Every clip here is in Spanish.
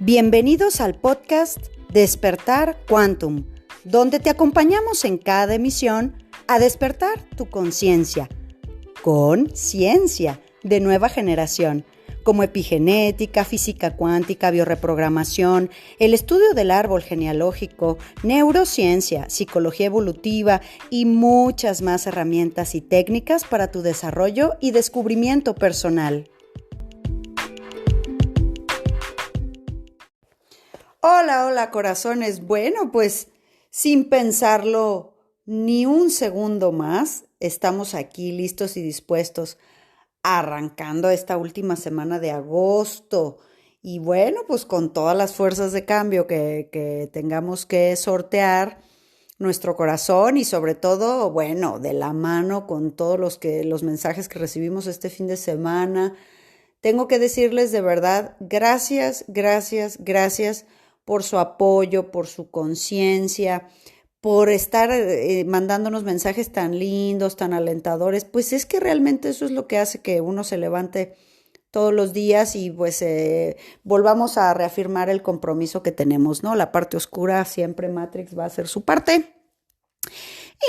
Bienvenidos al podcast Despertar Quantum, donde te acompañamos en cada emisión a despertar tu conciencia con ciencia de nueva generación, como epigenética, física cuántica, biorreprogramación, el estudio del árbol genealógico, neurociencia, psicología evolutiva y muchas más herramientas y técnicas para tu desarrollo y descubrimiento personal. Hola corazones. Bueno, pues sin pensarlo ni un segundo más, estamos aquí listos y dispuestos arrancando esta última semana de agosto. Y bueno, pues con todas las fuerzas de cambio que tengamos que sortear nuestro corazón y sobre todo, bueno, de la mano con todos los mensajes que recibimos este fin de semana. Tengo que decirles de verdad, gracias por su apoyo, por su conciencia, por estar mandándonos mensajes tan lindos, tan alentadores. Pues es que realmente eso es lo que hace que uno se levante todos los días y pues volvamos a reafirmar el compromiso que tenemos, ¿no? La parte oscura siempre Matrix va a hacer su parte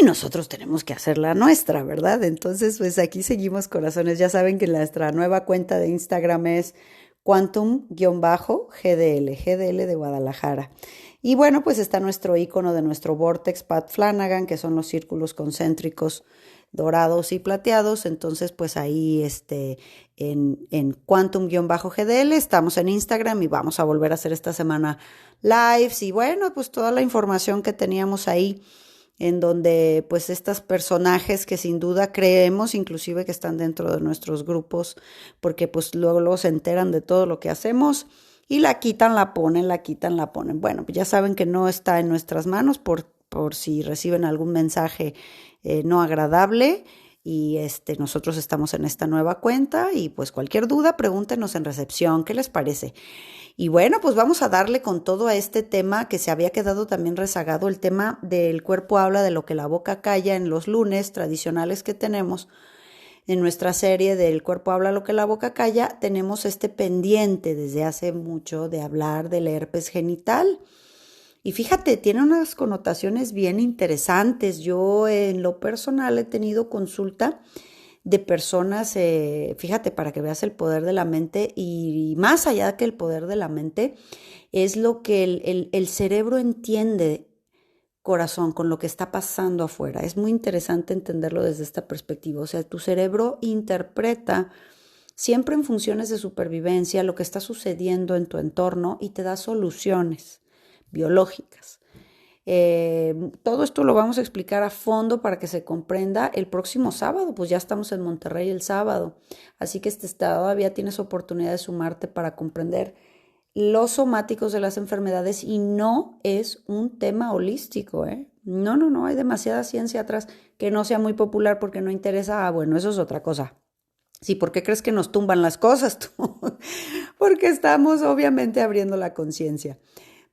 y nosotros tenemos que hacer la nuestra, ¿verdad? Entonces, pues aquí seguimos, corazones. Ya saben que nuestra nueva cuenta de Instagram es Quantum-GDL, GDL de Guadalajara. Y bueno, pues está nuestro icono de nuestro Vortex Pat Flanagan, que son los círculos concéntricos dorados y plateados. Entonces, pues ahí en Quantum-GDL estamos en Instagram y vamos a volver a hacer esta semana lives. Y bueno, pues toda la información que teníamos ahí, en donde pues estos personajes que sin duda creemos inclusive que están dentro de nuestros grupos, porque pues luego se enteran de todo lo que hacemos y la quitan, la ponen, la quitan, la ponen. Bueno, pues ya saben que no está en nuestras manos por si reciben algún mensaje no agradable y nosotros estamos en esta nueva cuenta y pues cualquier duda pregúntenos en recepción, ¿qué les parece? Y bueno, pues vamos a darle con todo a este tema que se había quedado también rezagado, el tema del cuerpo habla de lo que la boca calla en los lunes tradicionales que tenemos. En nuestra serie del cuerpo habla lo que la boca calla, tenemos este pendiente desde hace mucho de hablar del herpes genital. Y fíjate, tiene unas connotaciones bien interesantes. Yo en lo personal he tenido consulta de personas, fíjate, para que veas el poder de la mente y más allá que el poder de la mente, es lo que el cerebro entiende, corazón, con lo que está pasando afuera. Es muy interesante entenderlo desde esta perspectiva. O sea, tu cerebro interpreta siempre en funciones de supervivencia lo que está sucediendo en tu entorno y te da soluciones biológicas. Todo esto lo vamos a explicar a fondo para que se comprenda el próximo sábado, pues ya estamos en Monterrey el sábado, así que todavía tienes oportunidad de sumarte para comprender los somáticos de las enfermedades y no es un tema holístico, No, hay demasiada ciencia atrás que no sea muy popular porque no interesa, bueno, eso es otra cosa. Sí, ¿por qué crees que nos tumban las cosas tú? Porque estamos obviamente abriendo la conciencia.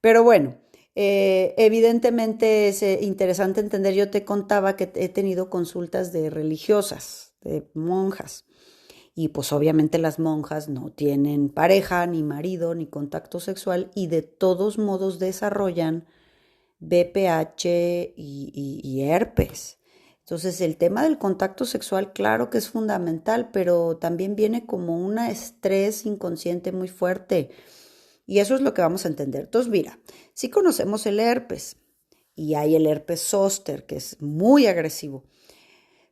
Pero bueno, evidentemente es interesante entender, yo te contaba que he tenido consultas de religiosas, de monjas, y pues obviamente las monjas no tienen pareja, ni marido, ni contacto sexual, y de todos modos desarrollan BPH y herpes. Entonces el tema del contacto sexual claro que es fundamental, pero también viene como un estrés inconsciente muy fuerte. Y eso es lo que vamos a entender. Entonces, mira, sí conocemos el herpes y hay el herpes zóster, que es muy agresivo.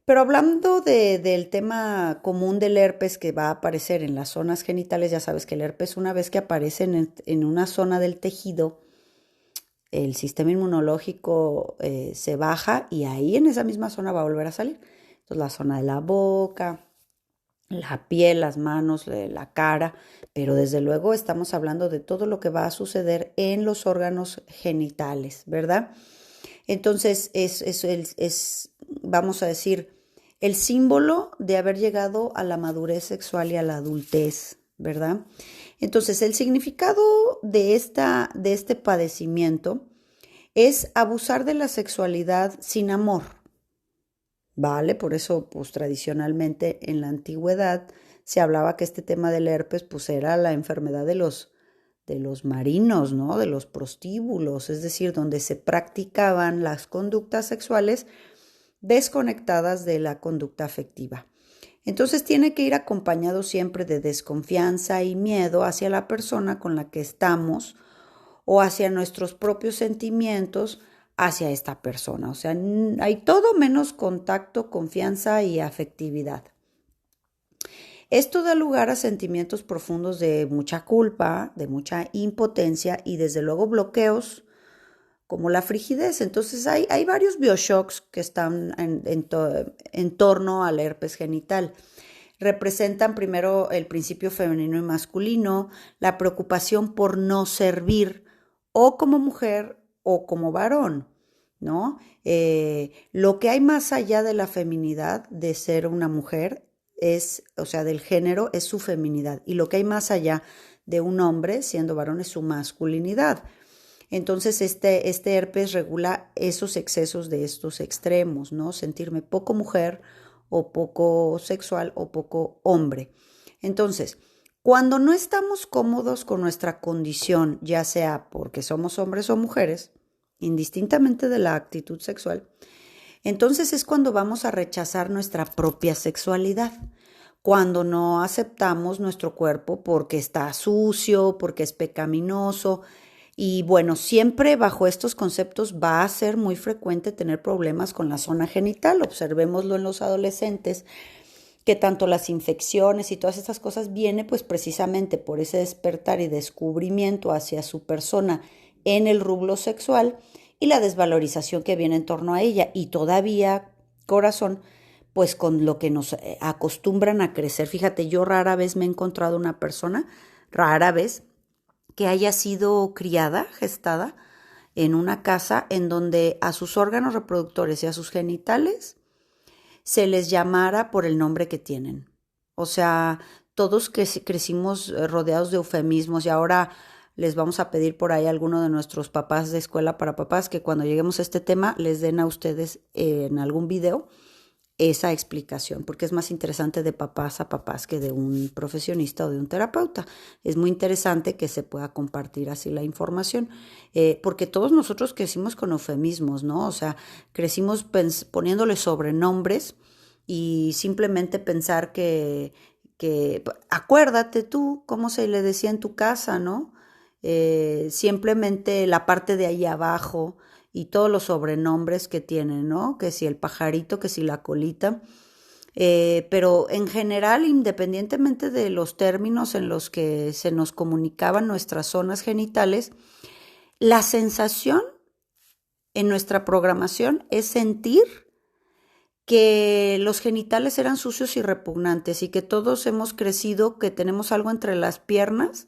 Pero hablando del tema común del herpes que va a aparecer en las zonas genitales, ya sabes que el herpes una vez que aparece en una zona del tejido, el sistema inmunológico se baja y ahí en esa misma zona va a volver a salir. Entonces la zona de la boca, la piel, las manos, la cara, pero desde luego estamos hablando de todo lo que va a suceder en los órganos genitales, ¿verdad? Entonces vamos a decir, el símbolo de haber llegado a la madurez sexual y a la adultez, ¿verdad? Entonces, el significado de este padecimiento es abusar de la sexualidad sin amor. ¿Vale? Por eso, pues tradicionalmente en la antigüedad se hablaba que este tema del herpes, pues era la enfermedad de los los marinos, ¿no? De los prostíbulos, es decir, donde se practicaban las conductas sexuales desconectadas de la conducta afectiva. Entonces tiene que ir acompañado siempre de desconfianza y miedo hacia la persona con la que estamos o hacia nuestros propios sentimientos hacia esta persona. O sea, hay todo menos contacto, confianza y afectividad. Esto da lugar a sentimientos profundos de mucha culpa, de mucha impotencia y desde luego bloqueos como la frigidez. Entonces hay varios bioshocks que están en torno al herpes genital. Representan primero el principio femenino y masculino, la preocupación por no servir o como mujer o como varón, ¿no? Lo que hay más allá de la feminidad de ser una mujer es, o sea, del género, es su feminidad. Y lo que hay más allá de un hombre siendo varón es su masculinidad. Entonces este herpes regula esos excesos de estos extremos, ¿no? Sentirme poco mujer o poco sexual o poco hombre. Entonces, cuando no estamos cómodos con nuestra condición, ya sea porque somos hombres o mujeres, indistintamente de la actitud sexual, entonces es cuando vamos a rechazar nuestra propia sexualidad, cuando no aceptamos nuestro cuerpo porque está sucio, porque es pecaminoso. Y bueno, siempre bajo estos conceptos va a ser muy frecuente tener problemas con la zona genital. Observémoslo en los adolescentes, que tanto las infecciones y todas estas cosas viene pues precisamente por ese despertar y descubrimiento hacia su persona en el rublo sexual y la desvalorización que viene en torno a ella. Y todavía, corazón, pues con lo que nos acostumbran a crecer. Fíjate, yo rara vez me he encontrado una persona, rara vez, que haya sido criada, gestada, en una casa en donde a sus órganos reproductores y a sus genitales se les llamara por el nombre que tienen. O sea, todos crecimos rodeados de eufemismos y ahora les vamos a pedir por ahí a alguno de nuestros papás de escuela para papás que cuando lleguemos a este tema les den a ustedes en algún video esa explicación, porque es más interesante de papás a papás que de un profesionista o de un terapeuta. Es muy interesante que se pueda compartir así la información, porque todos nosotros crecimos con eufemismos, ¿no? O sea, crecimos poniéndole sobrenombres y simplemente pensar que acuérdate tú cómo se le decía en tu casa, ¿no? Simplemente la parte de ahí abajo y todos los sobrenombres que tienen, ¿no? Que si el pajarito, que si la colita, pero en general, independientemente de los términos en los que se nos comunicaban nuestras zonas genitales, la sensación en nuestra programación es sentir que los genitales eran sucios y repugnantes y que todos hemos crecido, que tenemos algo entre las piernas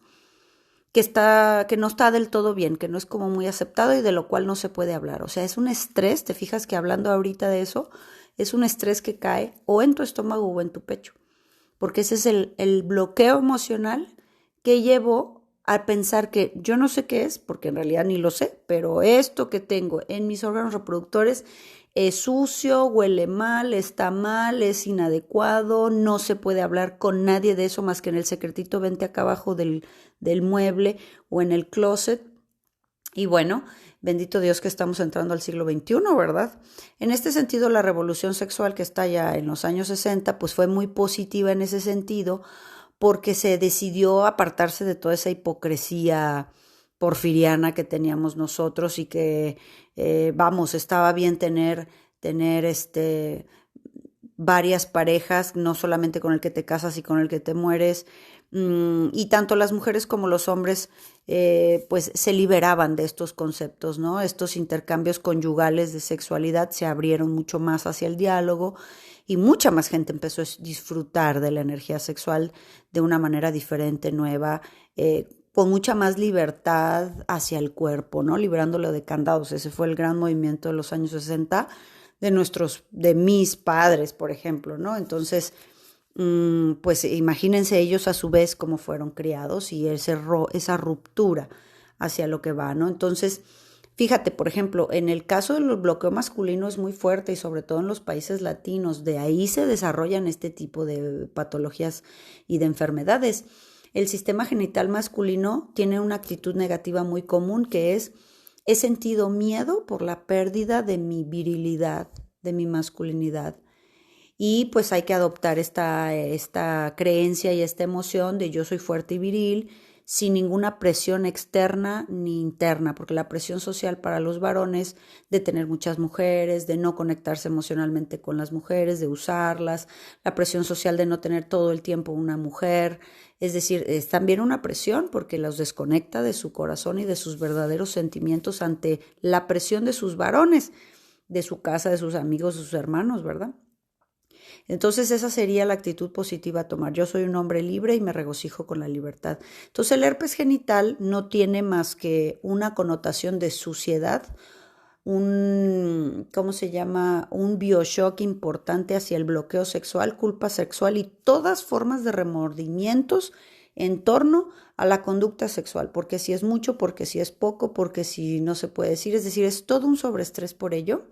que no está del todo bien, que no es como muy aceptado y de lo cual no se puede hablar. O sea, es un estrés, te fijas que hablando ahorita de eso, es un estrés que cae o en tu estómago o en tu pecho, porque ese es el bloqueo emocional que llevó a pensar que yo no sé qué es, porque en realidad ni lo sé, pero esto que tengo en mis órganos reproductores es sucio, huele mal, está mal, es inadecuado, no se puede hablar con nadie de eso más que en el secretito, vente acá abajo del mueble o en el closet. Y bueno, bendito Dios que estamos entrando al siglo XXI, ¿verdad? En este sentido, la revolución sexual que está ya en los años 60, pues fue muy positiva en ese sentido, porque se decidió apartarse de toda esa hipocresía porfiriana que teníamos nosotros y que, estaba bien tener varias parejas, no solamente con el que te casas y con el que te mueres, y tanto las mujeres como los hombres pues se liberaban de estos conceptos, ¿no? Estos intercambios conyugales de sexualidad se abrieron mucho más hacia el diálogo y mucha más gente empezó a disfrutar de la energía sexual de una manera diferente, nueva, con mucha más libertad hacia el cuerpo, ¿no? Liberándolo de candados. Ese fue el gran movimiento de los años 60 de mis padres, por ejemplo, ¿no? Entonces, pues imagínense ellos a su vez cómo fueron criados y esa ruptura hacia lo que va, ¿no? Entonces, fíjate, por ejemplo, en el caso del bloqueo masculino es muy fuerte y sobre todo en los países latinos, de ahí se desarrollan este tipo de patologías y de enfermedades. el sistema genital masculino tiene una actitud negativa muy común que es, he sentido miedo por la pérdida de mi virilidad, de mi masculinidad. Y pues hay que adoptar esta creencia y esta emoción de yo soy fuerte y viril, sin ninguna presión externa ni interna, porque la presión social para los varones de tener muchas mujeres, de no conectarse emocionalmente con las mujeres, de usarlas, la presión social de no tener todo el tiempo una mujer, es decir, es también una presión porque los desconecta de su corazón y de sus verdaderos sentimientos ante la presión de sus varones, de su casa, de sus amigos, de sus hermanos, ¿verdad? Entonces esa sería la actitud positiva a tomar. Yo soy un hombre libre y me regocijo con la libertad. Entonces el herpes genital no tiene más que una connotación de suciedad, ¿cómo se llama? Un bioshock importante hacia el bloqueo sexual, culpa sexual y todas formas de remordimientos en torno a la conducta sexual, porque si es mucho, porque si es poco, porque si no se puede decir, es decir, es todo un sobreestrés por ello.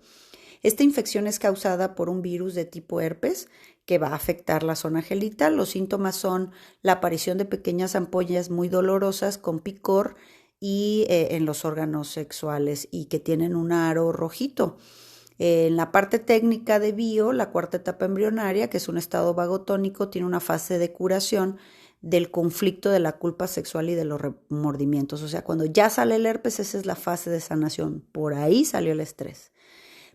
Esta infección es causada por un virus de tipo herpes que va a afectar la zona genital. Los síntomas son la aparición de pequeñas ampollas muy dolorosas con picor y en los órganos sexuales y que tienen un aro rojito. En la parte técnica de bio, la cuarta etapa embrionaria, que es un estado vagotónico, tiene una fase de curación del conflicto de la culpa sexual y de los remordimientos. O sea, cuando ya sale el herpes, esa es la fase de sanación. Por ahí salió el estrés.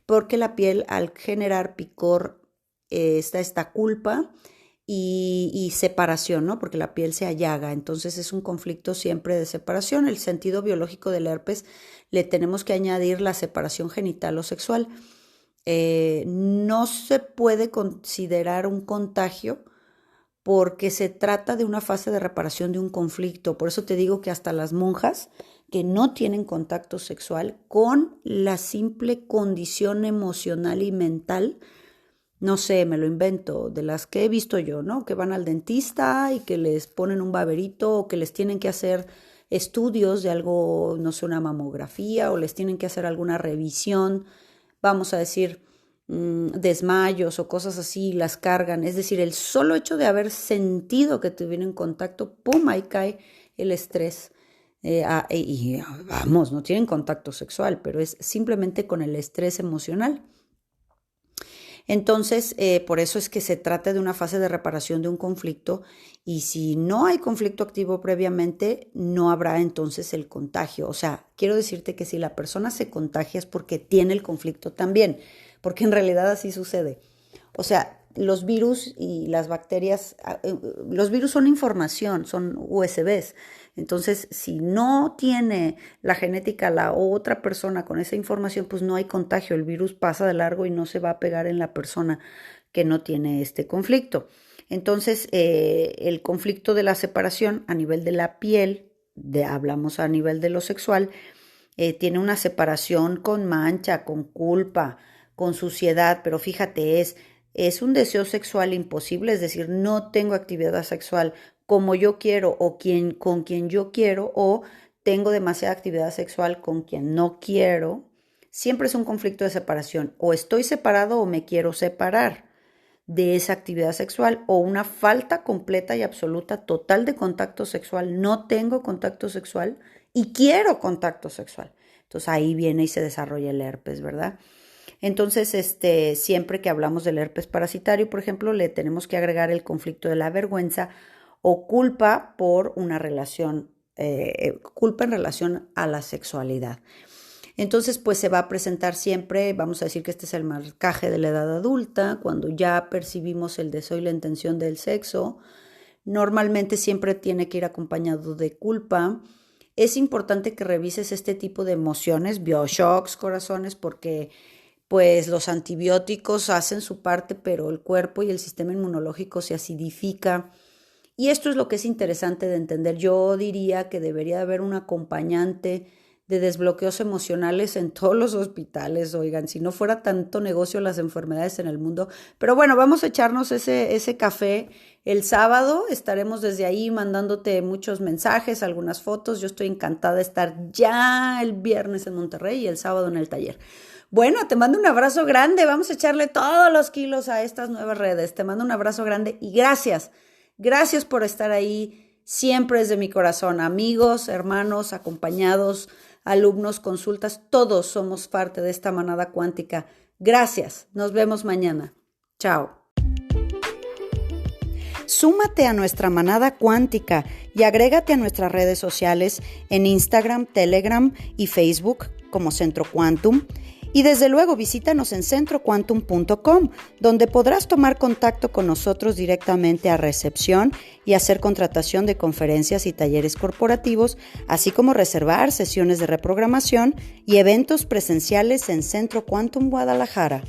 Porque la piel al generar picor está esta culpa y separación, ¿no? Porque la piel se allaga, entonces es un conflicto siempre de separación. El sentido biológico del herpes le tenemos que añadir la separación genital o sexual. No se puede considerar un contagio porque se trata de una fase de reparación de un conflicto. Por eso te digo que hasta las monjas que no tienen contacto sexual con la simple condición emocional y mental, no sé, me lo invento, de las que he visto yo, ¿no? Que van al dentista y que les ponen un baberito o que les tienen que hacer estudios de algo, no sé, una mamografía o les tienen que hacer alguna revisión, vamos a decir, desmayos o cosas así, las cargan. Es decir, el solo hecho de haber sentido que tuvieron contacto, ¡pum!, ahí cae el estrés. Y vamos, no tienen contacto sexual, pero es simplemente con el estrés emocional. Entonces, por eso es que se trata de una fase de reparación de un conflicto y si no hay conflicto activo previamente, no habrá entonces el contagio. O sea, quiero decirte que si la persona se contagia es porque tiene el conflicto también, porque en realidad así sucede. O sea, los virus y las bacterias, los virus son información, son USBs. Entonces, si no tiene la genética la otra persona con esa información, pues no hay contagio. El virus pasa de largo y no se va a pegar en la persona que no tiene este conflicto. Entonces, el conflicto de la separación a nivel de la piel, hablamos a nivel de lo sexual, tiene una separación con mancha, con culpa, con suciedad, pero fíjate, es un deseo sexual imposible, es decir, no tengo actividad sexual como yo quiero o con quien yo quiero o tengo demasiada actividad sexual con quien no quiero, siempre es un conflicto de separación. O estoy separado o me quiero separar de esa actividad sexual o una falta completa y absoluta total de contacto sexual. No tengo contacto sexual y quiero contacto sexual. Entonces ahí viene y se desarrolla el herpes, ¿verdad? Entonces, siempre que hablamos del herpes parasitario, por ejemplo, le tenemos que agregar el conflicto de la vergüenza o culpa por una relación, culpa en relación a la sexualidad. Entonces, pues se va a presentar siempre, vamos a decir que este es el marcaje de la edad adulta, cuando ya percibimos el deseo y la intención del sexo. Normalmente siempre tiene que ir acompañado de culpa. Es importante que revises este tipo de emociones, bioshocks, corazones, porque pues los antibióticos hacen su parte, pero el cuerpo y el sistema inmunológico se acidifica. Y esto es lo que es interesante de entender. Yo diría que debería haber un acompañante de desbloqueos emocionales en todos los hospitales, oigan, si no fuera tanto negocio las enfermedades en el mundo. Pero bueno, vamos a echarnos ese café. El sábado estaremos desde ahí mandándote muchos mensajes, algunas fotos. Yo estoy encantada de estar ya el viernes en Monterrey y el sábado en el taller. Bueno, te mando un abrazo grande. Vamos a echarle todos los kilos a estas nuevas redes. Te mando un abrazo grande y gracias. Gracias por estar ahí siempre es de mi corazón. Amigos, hermanos, acompañados, alumnos, consultas, todos somos parte de esta manada cuántica. Gracias, nos vemos mañana. Chao. Súmate a nuestra manada cuántica y agrégate a nuestras redes sociales en Instagram, Telegram y Facebook como Centro Quantum. Y desde luego visítanos en centroquantum.com, donde podrás tomar contacto con nosotros directamente a recepción y hacer contratación de conferencias y talleres corporativos, así como reservar sesiones de reprogramación y eventos presenciales en Centro Quantum Guadalajara.